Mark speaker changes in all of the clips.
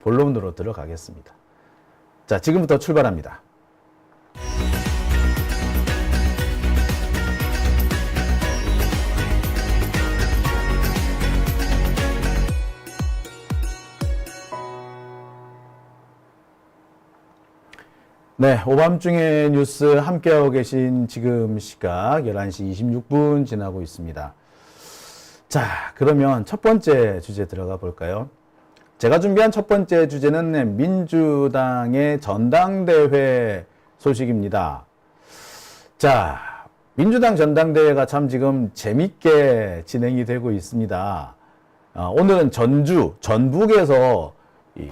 Speaker 1: 본론으로 들어가겠습니다. 자, 지금부터 출발합니다. 네, 오밤중에 뉴스 함께하고 계신 지금 시각 11시 26분 지나고 있습니다. 자, 그러면 첫 번째 주제 들어가 볼까요? 제가 준비한 첫 번째 주제는 민주당의 전당대회 소식입니다. 자, 민주당 전당대회가 참 지금 재밌게 진행이 되고 있습니다. 오늘은 전북에서 이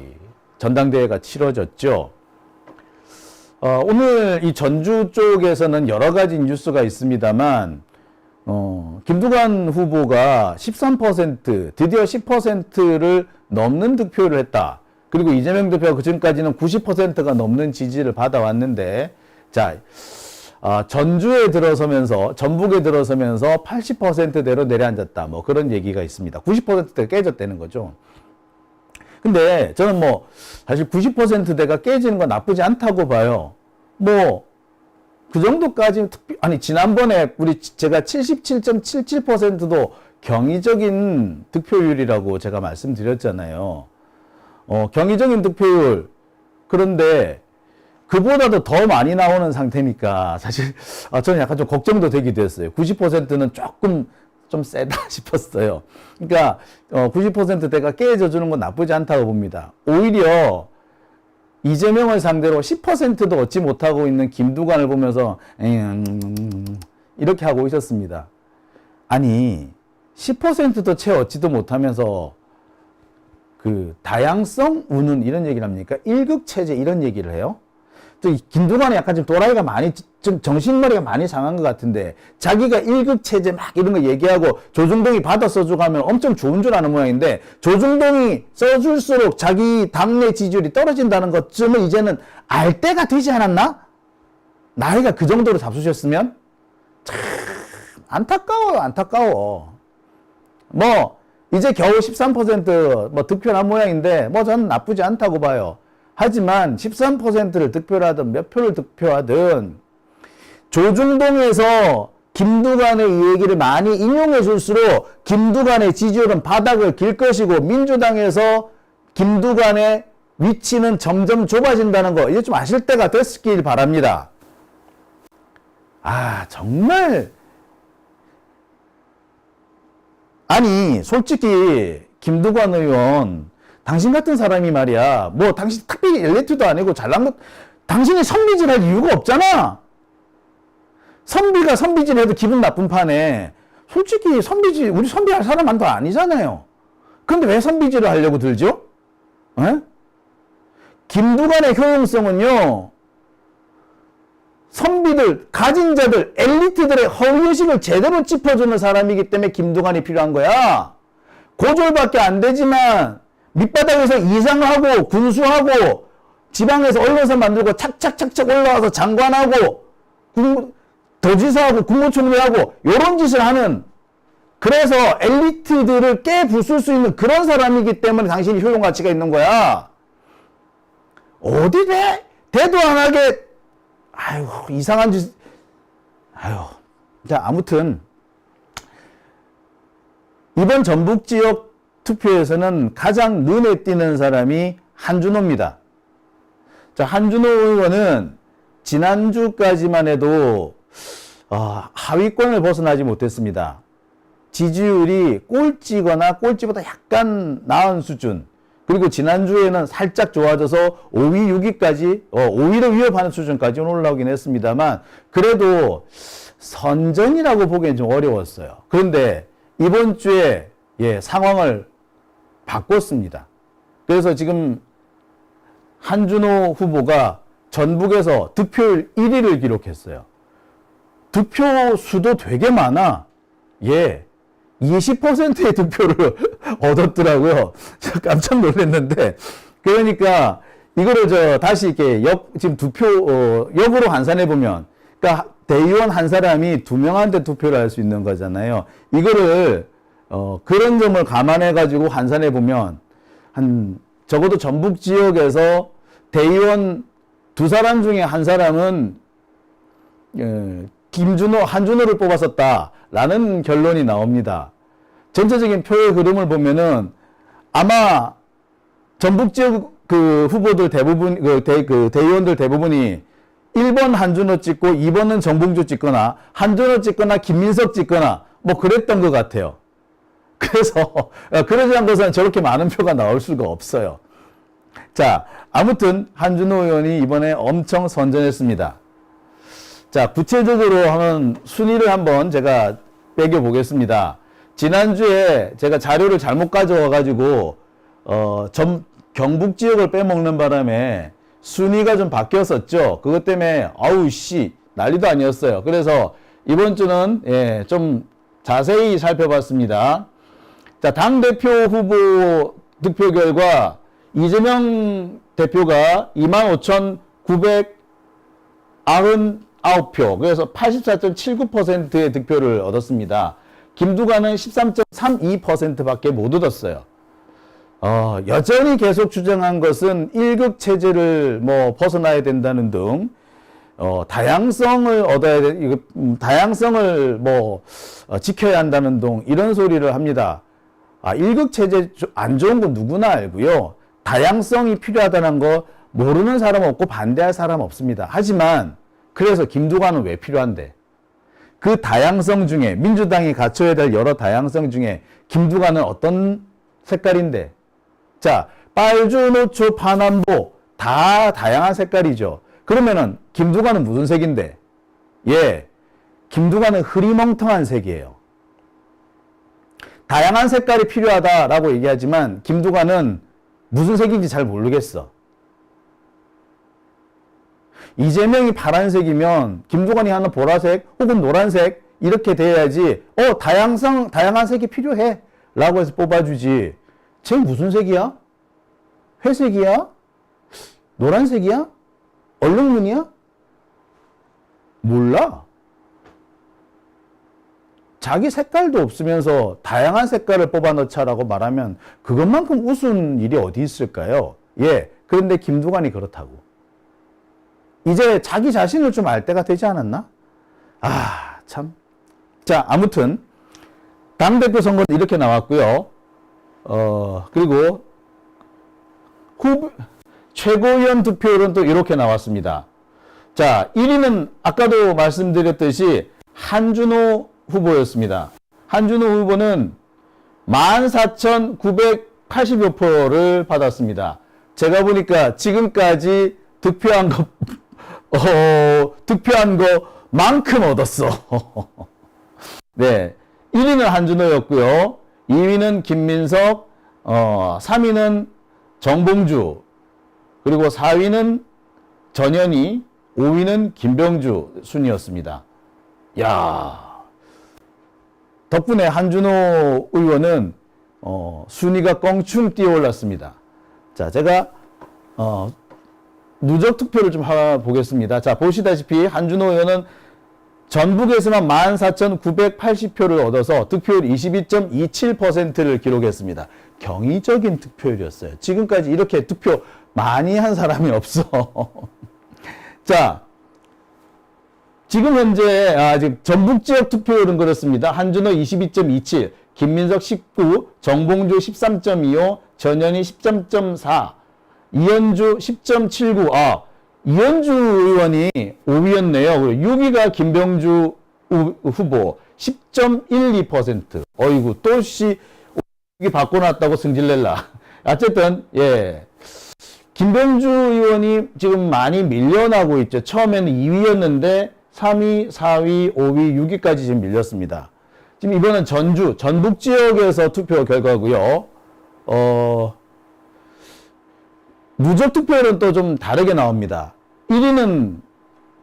Speaker 1: 전당대회가 치러졌죠. 오늘 이 전주 쪽에서는 여러 가지 뉴스가 있습니다만, 김두관 후보가 13%, 드디어 10%를 넘는 득표를 했다. 그리고 이재명 대표가 그전까지는 90%가 넘는 지지를 받아왔는데, 자, 전북에 들어서면서 80%대로 내려앉았다. 뭐 그런 얘기가 있습니다. 90%대가 깨졌다는 거죠. 근데 저는 사실 90%대가 깨지는 건 나쁘지 않다고 봐요. 그 정도까지 지난번에 제가 77.77%도 경이적인 득표율이라고 제가 말씀드렸잖아요. 경이적인 득표율. 그런데 그보다도 더 많이 나오는 상태니까 사실 저는 약간 좀 걱정도 되기도 했어요. 90%는 조금 좀 세다 싶었어요. 그러니까 90%대가 깨져주는 건 나쁘지 않다고 봅니다. 오히려 이재명을 상대로 10%도 얻지 못하고 있는 김두관을 보면서 이렇게 하고 있었습니다. 아니 10%도 채 얻지도 못하면서 그 다양성 운운 이런 얘기를 합니까? 일극체제 이런 얘기를 해요? 김두관이 약간 좀 또라이가 좀 정신머리가 많이 상한 것 같은데, 자기가 일극체제 막 이런 거 얘기하고 조중동이 받아 써주고 하면 엄청 좋은 줄 아는 모양인데, 조중동이 써줄수록 자기 당내 지지율이 떨어진다는 것쯤은 이제는 알 때가 되지 않았나? 나이가 그 정도로 잡수셨으면? 참, 안타까워. 이제 겨우 13% 득표한 모양인데, 저는 나쁘지 않다고 봐요. 하지만 13%를 득표하든 몇 표를 득표하든 조중동에서 김두관의 이 얘기를 많이 인용해 줄수록 김두관의 지지율은 바닥을 길 것이고, 민주당에서 김두관의 위치는 점점 좁아진다는 거, 이제 좀 아실 때가 됐길 바랍니다. 정말 솔직히 김두관 의원, 당신 같은 사람이 말이야, 당신 특별히 엘리트도 아니고 잘난 것, 당신이 선비질 할 이유가 없잖아. 선비가 선비질 해도 기분 나쁜 판에, 솔직히 우리 선비할 사람은 더 아니잖아요. 그런데 왜 선비질을 하려고 들죠? 김두관의 효용성은요, 선비들, 가진 자들, 엘리트들의 허위의식을 제대로 짚어주는 사람이기 때문에 김두관이 필요한 거야. 고졸밖에 안 되지만, 밑바닥에서 이상하고 군수하고 지방에서 언론사 만들고 착착착착 올라와서 장관하고 도지사하고 국무총리하고 이런 짓을 하는, 그래서 엘리트들을 깨부술 수 있는 그런 사람이기 때문에 당신이 효용 가치가 있는 거야. 어디 대도 안 하게 이상한 짓. 자, 아무튼 이번 전북 지역 투표에서는 가장 눈에 띄는 사람이 한준호입니다. 자, 한준호 의원은 지난주까지만 해도 하위권을 벗어나지 못했습니다. 지지율이 꼴찌거나 꼴찌보다 약간 나은 수준. 그리고 지난주에는 살짝 좋아져서 5위, 6위까지 5위를 위협하는 수준까지 올라오긴 했습니다만, 그래도 선전이라고 보기엔 좀 어려웠어요. 그런데 이번 주에 상황을 바꿨습니다. 그래서 지금 한준호 후보가 전북에서 득표율 1위를 기록했어요. 득표 수도 되게 많아. 20%의 득표를 얻었더라고요. 깜짝 놀랐는데, 그러니까 이거를 다시 이렇게 지금 역으로 환산해 보면, 그러니까 대의원 한 사람이 2명한테 투표를 할 수 있는 거잖아요. 이거를 그런 점을 감안해 가지고 환산해 보면 한 적어도 전북 지역에서 대의원 두 사람 중에 한 사람은 김준호, 한준호를 뽑았었다라는 결론이 나옵니다. 전체적인 표의 흐름을 보면은 아마 전북 지역 그 후보들 대부분, 대의원들 대부분이 1번 한준호 찍고 2번은 정봉주 찍거나 한준호 찍거나 김민석 찍거나 뭐 그랬던 것 같아요. 그래서 그러지 않은 것은 저렇게 많은 표가 나올 수가 없어요. 자, 아무튼 한준호 의원이 이번에 엄청 선전했습니다. 자, 구체적으로 하면 순위를 한번 제가 매겨보겠습니다. 지난주에 제가 자료를 잘못 가져와가지고 경북 지역을 빼먹는 바람에 순위가 좀 바뀌었었죠. 그것 때문에 아우 씨 난리도 아니었어요. 그래서 이번 주는 좀 자세히 살펴봤습니다. 자, 당대표 후보 득표 결과 이재명 대표가 25,999표, 그래서 84.79%의 득표를 얻었습니다. 김두관은 13.32%밖에 못 얻었어요. 여전히 계속 주장한 것은 1급 체제를 뭐 벗어나야 된다는 등, 다양성을 얻어야 돼, 다양성을 뭐, 지켜야 한다는 등, 이런 소리를 합니다. 1급 체제 안 좋은 건 누구나 알고요. 다양성이 필요하다는 거 모르는 사람 없고 반대할 사람 없습니다. 하지만, 그래서 김두관은 왜 필요한데? 그 다양성 중에, 민주당이 갖춰야 될 여러 다양성 중에 김두관은 어떤 색깔인데? 자, 빨주, 노초, 파남보 다 다양한 색깔이죠. 그러면은 김두관은 무슨 색인데? 김두관은 흐리멍텅한 색이에요. 다양한 색깔이 필요하다라고 얘기하지만 김두관은 무슨 색인지 잘 모르겠어. 이재명이 파란색이면 김두관이 하는 보라색 혹은 노란색 이렇게 돼야지 다양한 색이 필요해 라고 해서 뽑아주지. 쟤 무슨 색이야? 회색이야? 노란색이야? 얼룩무늬야? 몰라. 자기 색깔도 없으면서 다양한 색깔을 뽑아 넣자라고 말하면 그것만큼 우스운 일이 어디 있을까요? 그런데 김두관이 그렇다고. 이제 자기 자신을 좀 알 때가 되지 않았나? 참. 자, 아무튼 당대표 선거는 이렇게 나왔고요. 그리고 최고위원 득표율은 또 이렇게 나왔습니다. 자, 1위는 아까도 말씀드렸듯이 한준호 후보였습니다. 한준호 후보는 14,980여 표를 받았습니다. 제가 보니까 지금까지 득표한 거만큼 얻었어. 네. 1위는 한준호였고요. 2위는 김민석, 3위는 정봉주, 그리고 4위는 전현희, 5위는 김병주 순이었습니다. 덕분에 한준호 의원은 순위가 껑충 뛰어올랐습니다. 자, 제가 누적 투표를 좀 보겠습니다. 자, 보시다시피 한준호 의원은 전북에서만 14,980표를 얻어서 득표율 22.27%를 기록했습니다. 경이적인 득표율이었어요. 지금까지 이렇게 투표 많이 한 사람이 없어. 자, 지금 현재 지금 전북 지역 투표율은 그렇습니다. 한준호 22.27, 김민석 19, 정봉주 13.25, 전현희 13.4, 이현주 10.79. 이현주 의원이 5위였네요. 그리고 6위가 김병주 후보 10.12%. 어이구, 또 바꿔놨다고 승질낼라. 어쨌든, 김병주 의원이 지금 많이 밀려나고 있죠. 처음에는 2위였는데 3위, 4위, 5위, 6위까지 지금 밀렸습니다. 지금 이번엔 전북 지역에서 투표 결과고요. 누적 투표율은 또 좀 다르게 나옵니다. 1위는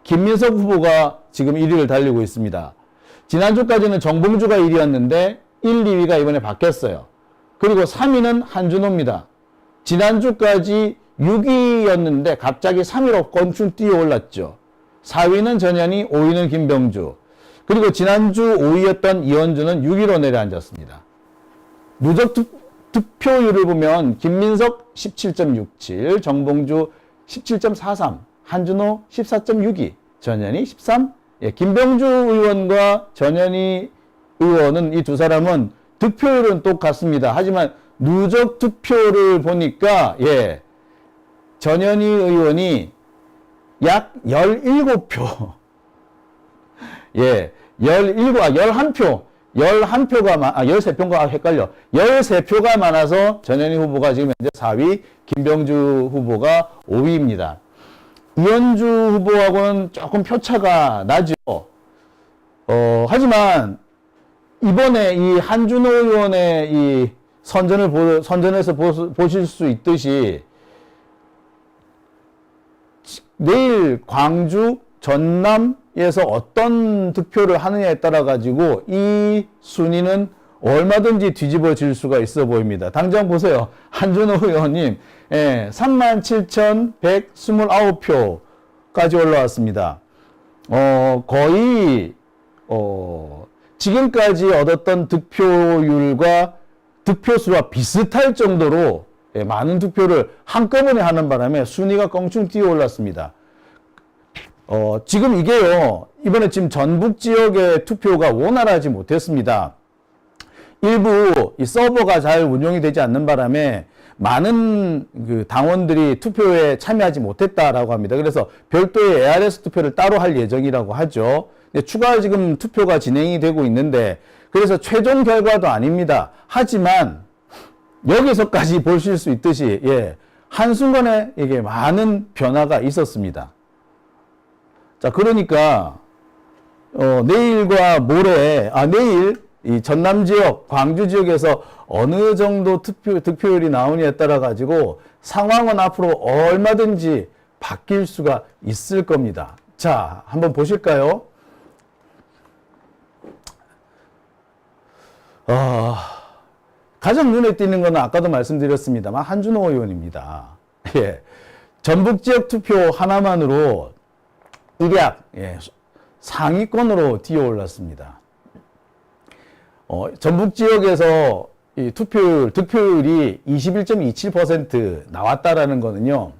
Speaker 1: 김민석 후보가 지금 1위를 달리고 있습니다. 지난주까지는 정봉주가 1위였는데 1, 2위가 이번에 바뀌었어요. 그리고 3위는 한준호입니다. 지난주까지 6위였는데 갑자기 3위로 껑충 뛰어올랐죠. 4위는 전현희, 5위는 김병주. 그리고 지난주 5위였던 이현주는 6위로 내려앉았습니다. 누적 득표율을 보면 김민석 17.67, 정봉주 17.43, 한준호 14.62, 전현희 13. 예, 김병주 의원과 전현희 의원은 이 두 사람은 득표율은 똑같습니다. 하지만 누적 득표를 보니까 예, 전현희 의원이 약 17표. 예, 11표. 13표가 헷갈려. 13표가 많아서 전현희 후보가 지금 현재 4위, 김병주 후보가 5위입니다. 이현주 후보하고는 조금 표차가 나죠. 하지만 이번에 이 한준호 의원의 이 선전에서 보실 수 있듯이 내일 광주, 전남에서 어떤 득표를 하느냐에 따라 가지고 이 순위는 얼마든지 뒤집어질 수가 있어 보입니다. 당장 보세요. 한준호 의원님 37,129표까지 올라왔습니다. 거의 지금까지 얻었던 득표율과 득표수와 비슷할 정도로 많은 득표를 한꺼번에 하는 바람에 순위가 껑충 뛰어 올랐습니다. 지금 이게요, 이번에 지금 전북 지역의 투표가 원활하지 못했습니다. 일부 이 서버가 잘 운용이 되지 않는 바람에 많은 그 당원들이 투표에 참여하지 못했다라고 합니다. 그래서 별도의 ARS 투표를 따로 할 예정이라고 하죠. 추가 지금 투표가 진행이 되고 있는데, 그래서 최종 결과도 아닙니다. 하지만 여기서까지 보실 수 있듯이 예, 한순간에 이게 많은 변화가 있었습니다. 자, 그러니까 내일과 모레, 내일 이 전남 지역, 광주 지역에서 어느 정도 득표율이 나오느냐에 따라 가지고 상황은 앞으로 얼마든지 바뀔 수가 있을 겁니다. 자, 한번 보실까요? 가장 눈에 띄는 것은 아까도 말씀드렸습니다만 한준호 의원입니다. 예, 전북 지역 투표 하나만으로 일약 상위권으로 뛰어 올랐습니다. 전북 지역에서 이 득표율이 21.27% 나왔다라는 거는요,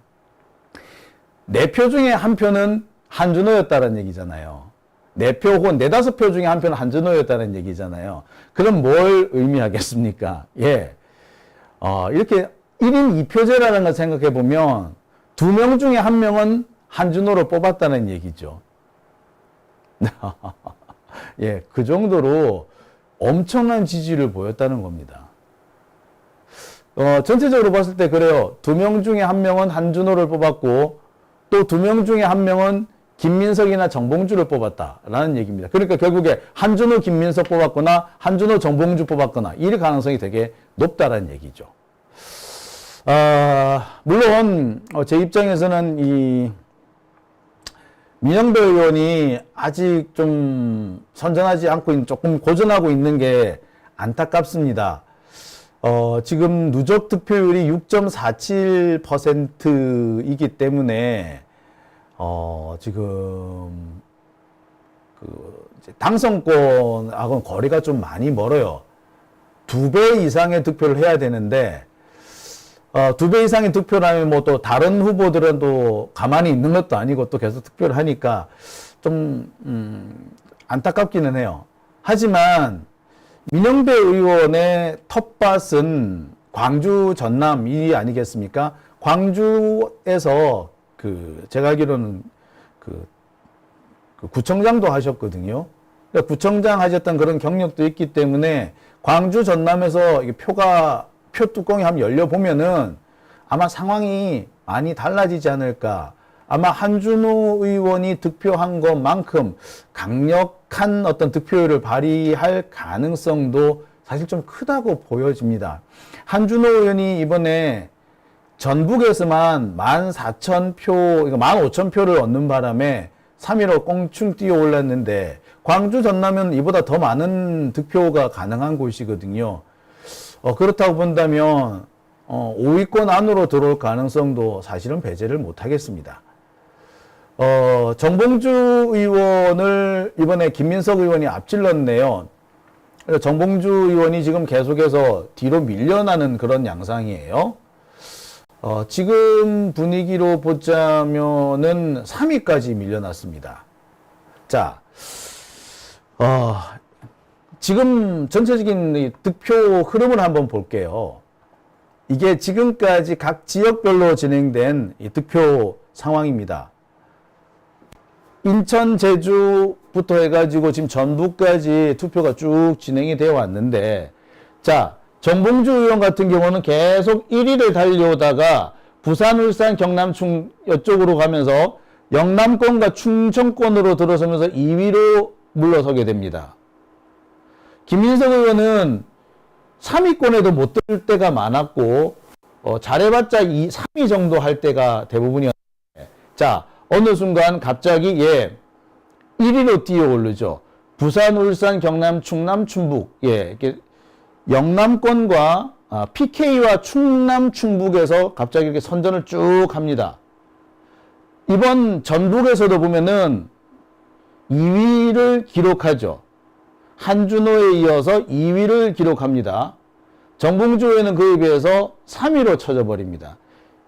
Speaker 1: 4표 중에 1표는 한준호였다는 얘기잖아요. 4표 혹은 4, 5표 중에 1표는 한준호였다는 얘기잖아요. 그럼 뭘 의미하겠습니까? 예. 이렇게 1인 2표제라는 걸 생각해 보면 2명 중에 1명은 한준호로 뽑았다는 얘기죠. 예, 그 정도로 엄청난 지지를 보였다는 겁니다. 전체적으로 봤을 때 그래요. 2명 중에 1명은 한준호를 뽑았고, 또 2명 중에 1명은 김민석이나 정봉주를 뽑았다라는 얘기입니다. 그러니까 결국에 한준호, 김민석 뽑았거나 한준호, 정봉주 뽑았거나 이 가능성이 되게 높다라는 얘기죠. 물론 제 입장에서는 이 민영배 의원이 아직 좀 선전하지 않고 있는, 조금 고전하고 있는 게 안타깝습니다. 지금 누적 득표율이 6.47%이기 때문에 지금 당선권하고는 거리가 좀 많이 멀어요. 2배 이상의 득표를 해야 되는데 2배 이상의 득표라면 뭐 또 다른 후보들은 또 가만히 있는 것도 아니고 또 계속 득표를 하니까 좀 안타깝기는 해요. 하지만 민영배 의원의 텃밭은 광주 전남이 아니겠습니까? 광주에서 제가 알기로는 구청장도 하셨거든요. 그러니까 구청장 하셨던 그런 경력도 있기 때문에 광주 전남에서 표 뚜껑이 한번 열려보면은 아마 상황이 많이 달라지지 않을까. 아마 한준호 의원이 득표한 것만큼 강력한 어떤 득표율을 발휘할 가능성도 사실 좀 크다고 보여집니다. 한준호 의원이 이번에 전북에서만 14,000표, 15,000표를 얻는 바람에 3위로 꽁충 뛰어 올랐는데, 광주 전남은 이보다 더 많은 득표가 가능한 곳이거든요. 그렇다고 본다면 5위권 안으로 들어올 가능성도 사실은 배제를 못하겠습니다. 정봉주 의원을 이번에 김민석 의원이 앞질렀네요. 정봉주 의원이 지금 계속해서 뒤로 밀려나는 그런 양상이에요. 지금 분위기로 보자면은 3위까지 밀려났습니다. 자, 지금 전체적인 이 득표 흐름을 한번 볼게요. 이게 지금까지 각 지역별로 진행된 이 득표 상황입니다. 인천, 제주부터 해가지고 지금 전북까지 투표가 쭉 진행이 되어 왔는데, 자, 정봉주 의원 같은 경우는 계속 1위를 달려오다가 부산, 울산, 경남, 이쪽으로 가면서 영남권과 충청권으로 들어서면서 2위로 물러서게 됩니다. 김민석 의원은 3위권에도 못 들 때가 많았고, 잘해봤자 3위 정도 할 때가 대부분이었는데, 자, 어느 순간 갑자기 1위로 뛰어오르죠. 부산, 울산, 경남, 충남, 충북. 이렇게 영남권과 PK와 충남, 충북에서 갑자기 이렇게 선전을 쭉 합니다. 이번 전북에서도 보면은 2위를 기록하죠. 한준호에 이어서 2위를 기록합니다. 정봉주 의원은 그에 비해서 3위로 쳐져버립니다.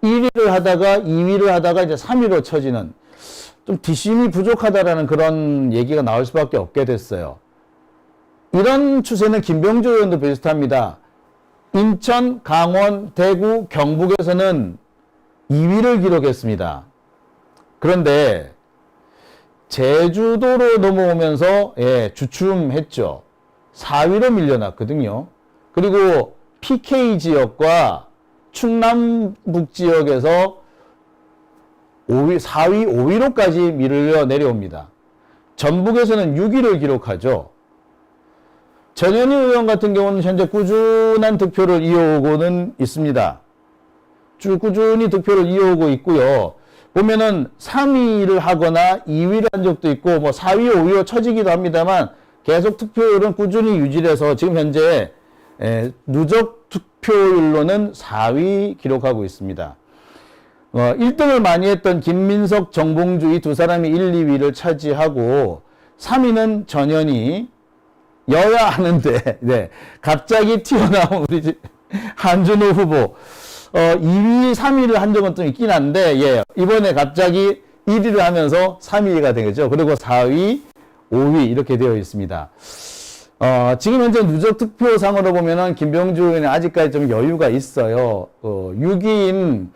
Speaker 1: 1위를 하다가 2위를 하다가 이제 3위로 쳐지는, 좀 뒷심이 부족하다라는 그런 얘기가 나올 수밖에 없게 됐어요. 이런 추세는 김병조 의원도 비슷합니다. 인천, 강원, 대구, 경북에서는 2위를 기록했습니다. 그런데 제주도로 넘어오면서 주춤했죠. 4위로 밀려났거든요. 그리고 PK 지역과 충남북 지역에서 4위, 5위로까지 밀려 내려옵니다. 전북에서는 6위를 기록하죠. 전현희 의원 같은 경우는 현재 꾸준한 득표를 이어오고는 있습니다. 쭉 꾸준히 득표를 이어오고 있고요. 보면은 3위를 하거나 2위를 한 적도 있고, 4위, 5위로 쳐지기도 합니다만, 계속 득표율은 꾸준히 유지해서 지금 현재 누적 득표율로는 4위 기록하고 있습니다. 1등을 많이 했던 김민석, 정봉주 이 두 사람이 1, 2위를 차지하고, 3위는 전현희, 여야 하는데, 갑자기 튀어나온 우리 한준호 후보, 2위, 3위를 한 적은 좀 있긴 한데, 이번에 갑자기 1위를 하면서 3위가 되겠죠. 그리고 4위, 5위 이렇게 되어 있습니다. 지금 현재 누적 득표상으로 보면은 김병주 의원이 아직까지 좀 여유가 있어요. 6위인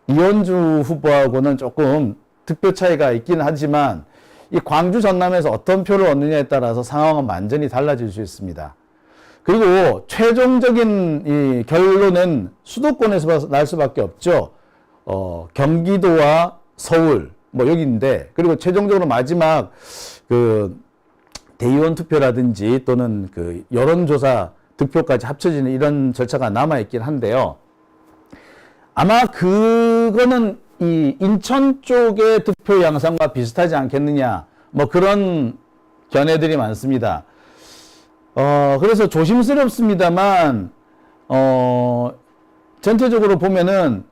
Speaker 1: 이현주 후보하고는 조금 득표 차이가 있긴 하지만, 이 광주 전남에서 어떤 표를 얻느냐에 따라서 상황은 완전히 달라질 수 있습니다. 그리고 최종적인 이 결론은 수도권에서 날 수밖에 없죠. 경기도와 서울, 여기인데, 그리고 최종적으로 마지막 그 대의원 투표라든지 또는 그 여론조사 득표까지 합쳐지는 이런 절차가 남아있긴 한데요. 아마 그거는 이 인천 쪽의 득표 양상과 비슷하지 않겠느냐, 그런 견해들이 많습니다. 그래서 조심스럽습니다만, 전체적으로 보면은,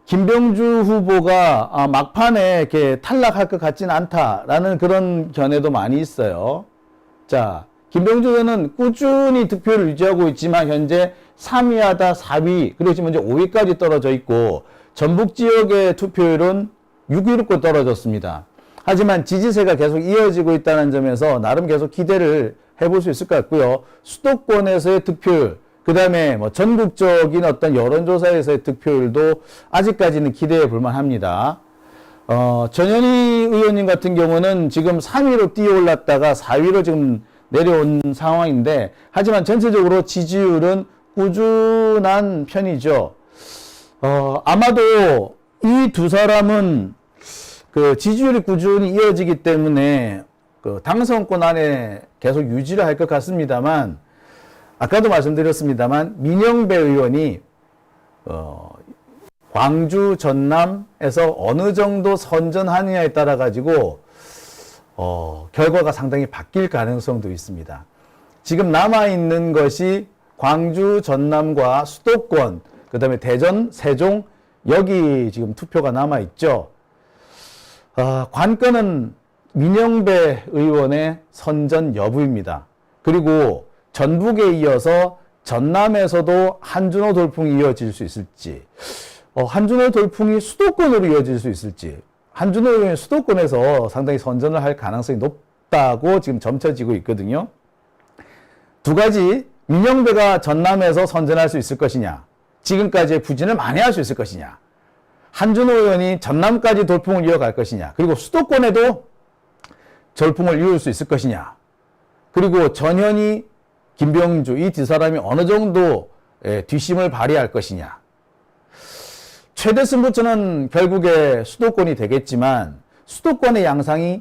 Speaker 1: 김병주 후보가 막판에 이렇게 탈락할 것 같지는 않다라는 그런 견해도 많이 있어요. 자, 김병주 의원은 꾸준히 득표를 유지하고 있지만, 현재 3위하다 4위, 그리고 지금 현재 5위까지 떨어져 있고, 전북 지역의 투표율은 6위로 떨어졌습니다. 하지만 지지세가 계속 이어지고 있다는 점에서 나름 계속 기대를 해볼 수 있을 것 같고요. 수도권에서의 득표율, 그 다음에 전국적인 어떤 여론조사에서의 득표율도 아직까지는 기대해 볼 만합니다. 전현희 의원님 같은 경우는 지금 3위로 뛰어올랐다가 4위로 지금 내려온 상황인데, 하지만 전체적으로 지지율은 꾸준한 편이죠. 아마도 이 두 사람은 그 지지율이 꾸준히 이어지기 때문에 그 당선권 안에 계속 유지를 할 것 같습니다만, 아까도 말씀드렸습니다만, 민영배 의원이 광주, 전남에서 어느 정도 선전하느냐에 따라 가지고 결과가 상당히 바뀔 가능성도 있습니다. 지금 남아있는 것이 광주, 전남과 수도권, 그 다음에 대전, 세종, 여기 지금 투표가 남아있죠. 관건은 민영배 의원의 선전 여부입니다. 그리고 전북에 이어서 전남에서도 한준호 돌풍이 이어질 수 있을지, 한준호 돌풍이 수도권으로 이어질 수 있을지, 한준호 의원이 수도권에서 상당히 선전을 할 가능성이 높다고 지금 점쳐지고 있거든요. 두 가지, 민영배가 전남에서 선전할 수 있을 것이냐, 지금까지의 부진을 만회할 수 있을 것이냐, 한준호 의원이 전남까지 돌풍을 이어갈 것이냐, 그리고 수도권에도 돌풍을 이룰 수 있을 것이냐, 그리고 전현희, 김병주 이 두 사람이 어느 정도 뒷심을 발휘할 것이냐. 최대 승부처는 결국에 수도권이 되겠지만 수도권의 양상이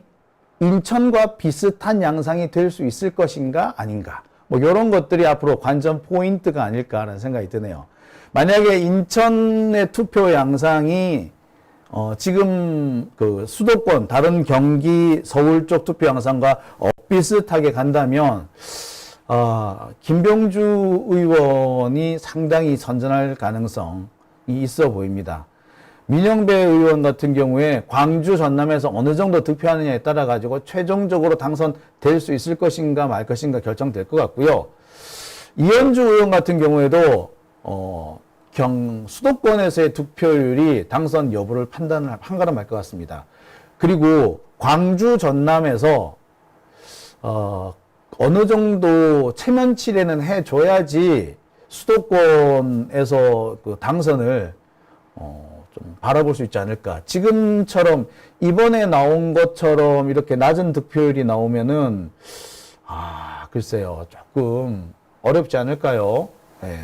Speaker 1: 인천과 비슷한 양상이 될 수 있을 것인가 아닌가. 뭐 이런 것들이 앞으로 관전 포인트가 아닐까라는 생각이 드네요. 만약에 인천의 투표 양상이 지금 그 수도권 다른 경기 서울 쪽 투표 양상과 비슷하게 간다면 김병주 의원이 상당히 선전할 가능성이 있어 보입니다. 민영배 의원 같은 경우에 광주 전남에서 어느 정도 득표하느냐에 따라 가지고 최종적으로 당선될 수 있을 것인가 말 것인가 결정될 것 같고요. 이현주 의원 같은 경우에도 수도권에서의 득표율이 당선 여부를 판가름할 것 같습니다. 그리고 광주 전남에서 어느 정도 체면치레는 해줘야지 수도권에서 그 당선을 좀 바라볼 수 있지 않을까. 지금처럼 이번에 나온 것처럼 이렇게 낮은 득표율이 나오면은 글쎄요, 조금 어렵지 않을까요? 네.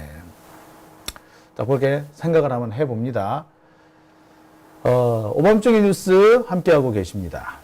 Speaker 1: 자, 그렇게 생각을 한번 해봅니다. 오밤중의 뉴스 함께하고 계십니다.